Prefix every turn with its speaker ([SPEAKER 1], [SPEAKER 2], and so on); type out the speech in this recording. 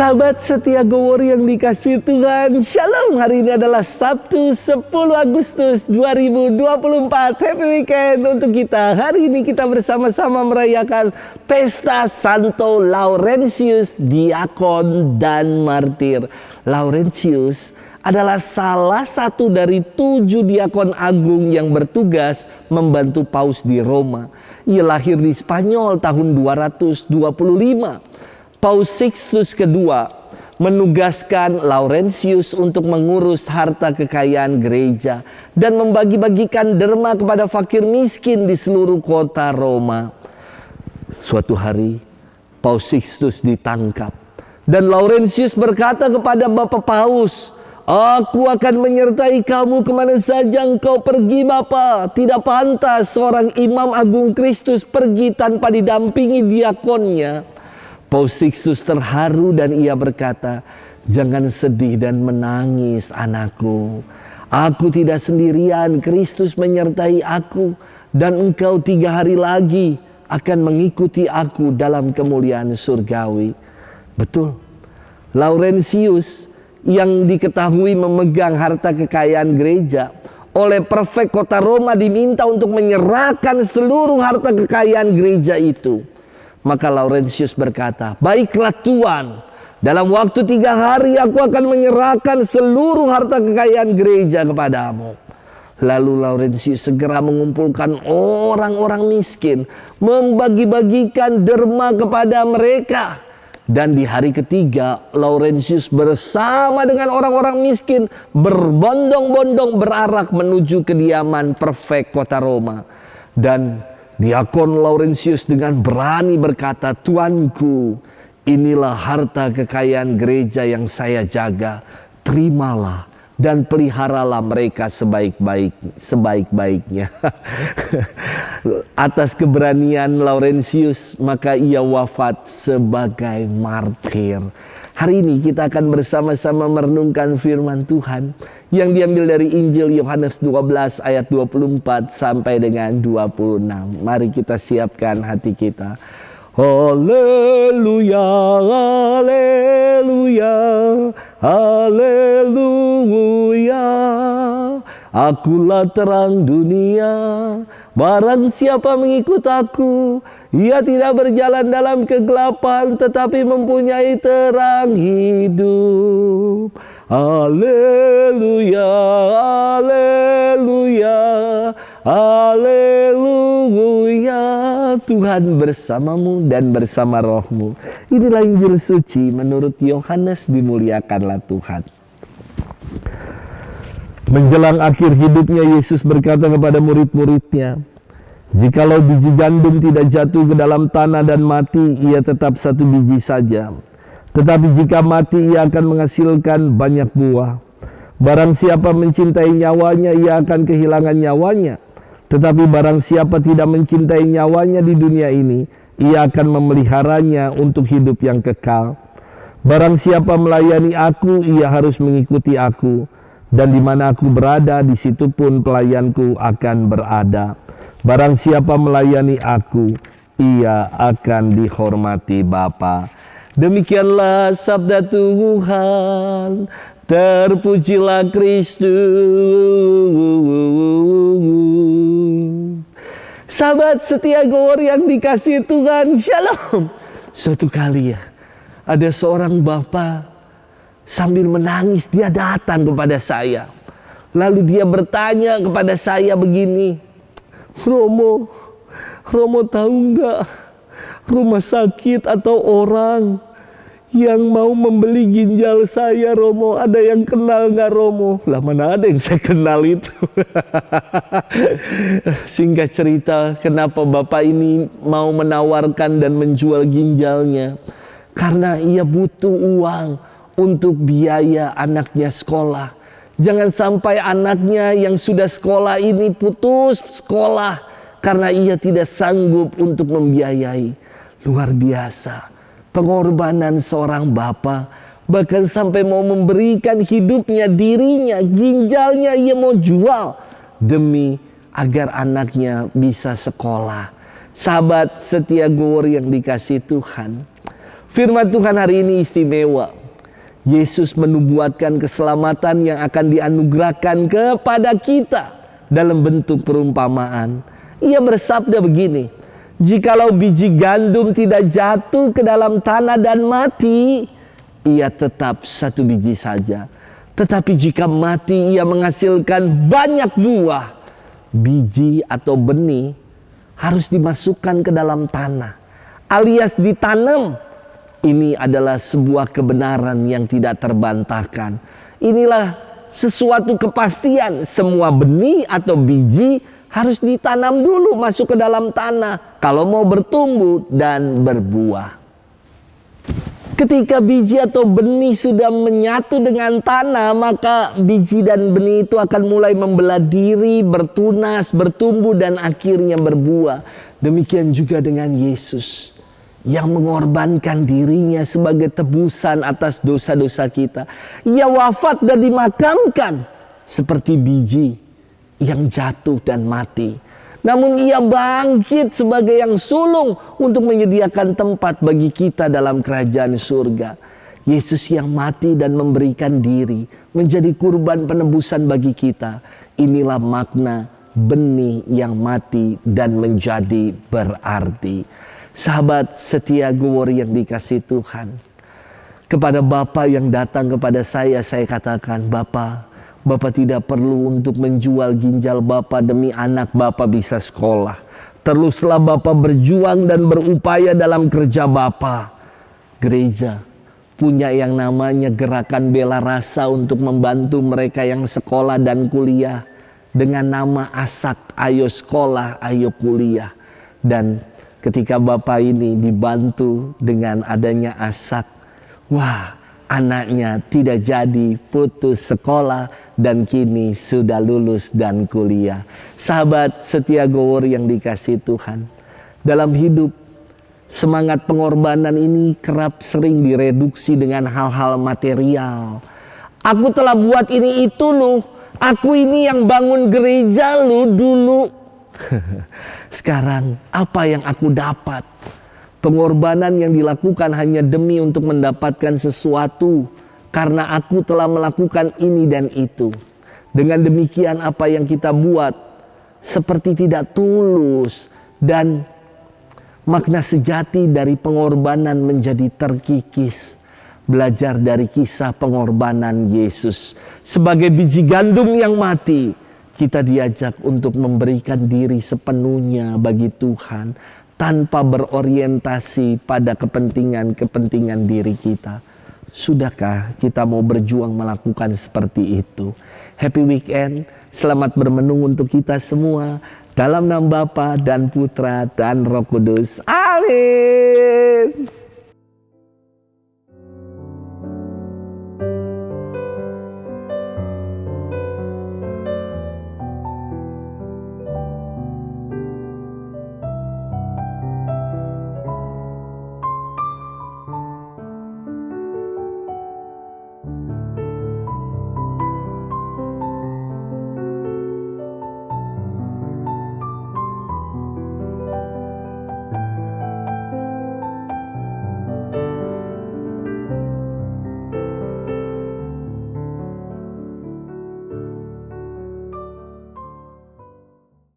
[SPEAKER 1] Sahabat setia Gowori yang dikasih Tuhan, Shalom. Hari ini adalah Sabtu 10 Agustus 2024. Happy weekend untuk kita. Hari ini kita bersama-sama merayakan Pesta Santo Laurentius, Diakon dan Martir. Laurentius adalah salah satu dari 7 diakon agung yang bertugas membantu Paus di Roma. Ia lahir di Spanyol tahun 225. Paus Sixtus II menugaskan Laurentius untuk mengurus harta kekayaan gereja dan membagi-bagikan derma kepada fakir miskin di seluruh kota Roma. Suatu hari, Paus Sixtus ditangkap dan Laurentius berkata kepada Bapak Paus, "Aku akan menyertai kamu kemana saja engkau pergi, Bapak. Tidak pantas seorang imam agung Kristus pergi tanpa didampingi diakonnya." Paus Sixtus terharu dan ia berkata, "Jangan sedih dan menangis, anakku. Aku tidak sendirian, Kristus menyertai aku. Dan engkau 3 hari lagi akan mengikuti aku dalam kemuliaan surgawi." Betul, Laurentius yang diketahui memegang harta kekayaan gereja oleh prefek kota Roma diminta untuk menyerahkan seluruh harta kekayaan gereja itu. Maka Laurentius berkata, "Baiklah Tuan, dalam waktu 3 hari aku akan menyerahkan seluruh harta kekayaan gereja kepadamu." Lalu Laurentius segera mengumpulkan orang-orang miskin, membagi-bagikan derma kepada mereka. Dan di hari ketiga, Laurentius bersama dengan orang-orang miskin berbondong-bondong berarak menuju kediaman prefek kota Roma. Dan Diakon Laurentius dengan berani berkata, "Tuanku, inilah harta kekayaan gereja yang saya jaga. Terimalah dan peliharalah mereka sebaik-baiknya." Atas keberanian Laurentius, maka ia wafat sebagai martir. Hari ini kita akan bersama-sama merenungkan firman Tuhan yang diambil dari Injil Yohanes 12 ayat 24 sampai dengan 26. Mari kita siapkan hati kita. Haleluya, haleluya, haleluya. Akulah terang dunia, barang siapa mengikut aku, ia tidak berjalan dalam kegelapan, tetapi mempunyai terang hidup. Haleluya, haleluya, haleluya. Tuhan bersamamu dan bersama rohmu. Inilah Injil suci menurut Yohanes, dimuliakanlah Tuhan. Menjelang akhir hidupnya, Yesus berkata kepada murid-muridnya, "Jikalau biji gandum tidak jatuh ke dalam tanah dan mati, ia tetap 1 biji saja. Tetapi jika mati, ia akan menghasilkan banyak buah. Barang siapa mencintai nyawanya, ia akan kehilangan nyawanya. Tetapi barang siapa tidak mencintai nyawanya di dunia ini, ia akan memeliharanya untuk hidup yang kekal. Barang siapa melayani aku, ia harus mengikuti aku. Dan di mana aku berada, di situ pun pelayanku akan berada. Barang siapa melayani aku, ia akan dihormati Bapa." Demikianlah sabda Tuhan. Terpujilah Kristus. Sahabat setia Gowori yang dikasih Tuhan, Shalom. Suatu kali ada seorang bapak, sambil menangis dia datang kepada saya. Lalu dia bertanya kepada saya begini, Romo tahu nggak rumah sakit atau orang yang mau membeli ginjal saya, Romo? Ada yang kenal nggak, Romo?" Lah, mana ada yang saya kenal itu. Singkat cerita, kenapa bapak ini mau menawarkan dan menjual ginjalnya? Karena ia butuh uang untuk biaya anaknya sekolah. Jangan sampai anaknya yang sudah sekolah ini putus sekolah karena ia tidak sanggup untuk membiayai. Luar biasa pengorbanan seorang bapak, bahkan sampai mau memberikan hidupnya, dirinya, ginjalnya ia mau jual demi agar anaknya bisa sekolah. Sahabat setia Gowori yang dikasih Tuhan, Firman Tuhan hari ini istimewa. Yesus menubuatkan keselamatan yang akan dianugerahkan kepada kita dalam bentuk perumpamaan. Ia bersabda begini, jikalau biji gandum tidak jatuh ke dalam tanah dan mati, ia tetap satu biji saja. Tetapi jika mati, ia menghasilkan banyak buah. Biji atau benih harus dimasukkan ke dalam tanah, alias ditanam. Ini adalah sebuah kebenaran yang tidak terbantahkan. Inilah sesuatu kepastian. Semua benih atau biji harus ditanam dulu, masuk ke dalam tanah, kalau mau bertumbuh dan berbuah. Ketika biji atau benih sudah menyatu dengan tanah, maka biji dan benih itu akan mulai membelah diri, bertunas, bertumbuh, dan akhirnya berbuah. Demikian juga dengan Yesus yang mengorbankan dirinya sebagai tebusan atas dosa-dosa kita. Ia wafat dan dimakamkan seperti biji yang jatuh dan mati. Namun ia bangkit sebagai yang sulung untuk menyediakan tempat bagi kita dalam kerajaan surga. Yesus yang mati dan memberikan diri menjadi kurban penebusan bagi kita. Inilah makna benih yang mati dan menjadi berarti. Sahabat setia Gowori yang dikasihi Tuhan, kepada Bapa yang datang kepada saya katakan, Bapak tidak perlu untuk menjual ginjal Bapak demi anak Bapak bisa sekolah. Teruslah Bapak berjuang dan berupaya dalam kerja Bapak. Gereja punya yang namanya gerakan bela rasa untuk membantu mereka yang sekolah dan kuliah. Dengan nama ASAK, ayo sekolah, ayo kuliah. Dan ketika Bapak ini dibantu dengan adanya ASAK, wah, anaknya tidak jadi, putus sekolah, dan kini sudah lulus dan kuliah. Sahabat setia Gowori yang dikasihi Tuhan, dalam hidup semangat pengorbanan ini kerap sering direduksi dengan hal-hal material. Aku telah buat ini itu loh, aku ini yang bangun gereja loh dulu. Sekarang apa yang aku dapat? Pengorbanan yang dilakukan hanya demi untuk mendapatkan sesuatu, karena aku telah melakukan ini dan itu. Dengan demikian apa yang kita buat seperti tidak tulus, dan makna sejati dari pengorbanan menjadi terkikis. Belajar dari kisah pengorbanan Yesus. Sebagai biji gandum yang mati, kita diajak untuk memberikan diri sepenuhnya bagi Tuhan, tanpa berorientasi pada kepentingan-kepentingan diri kita. Sudahkah kita mau berjuang melakukan seperti itu? Happy weekend, selamat bermenung untuk kita semua. Dalam nama Bapa dan Putra dan Roh Kudus. Amin.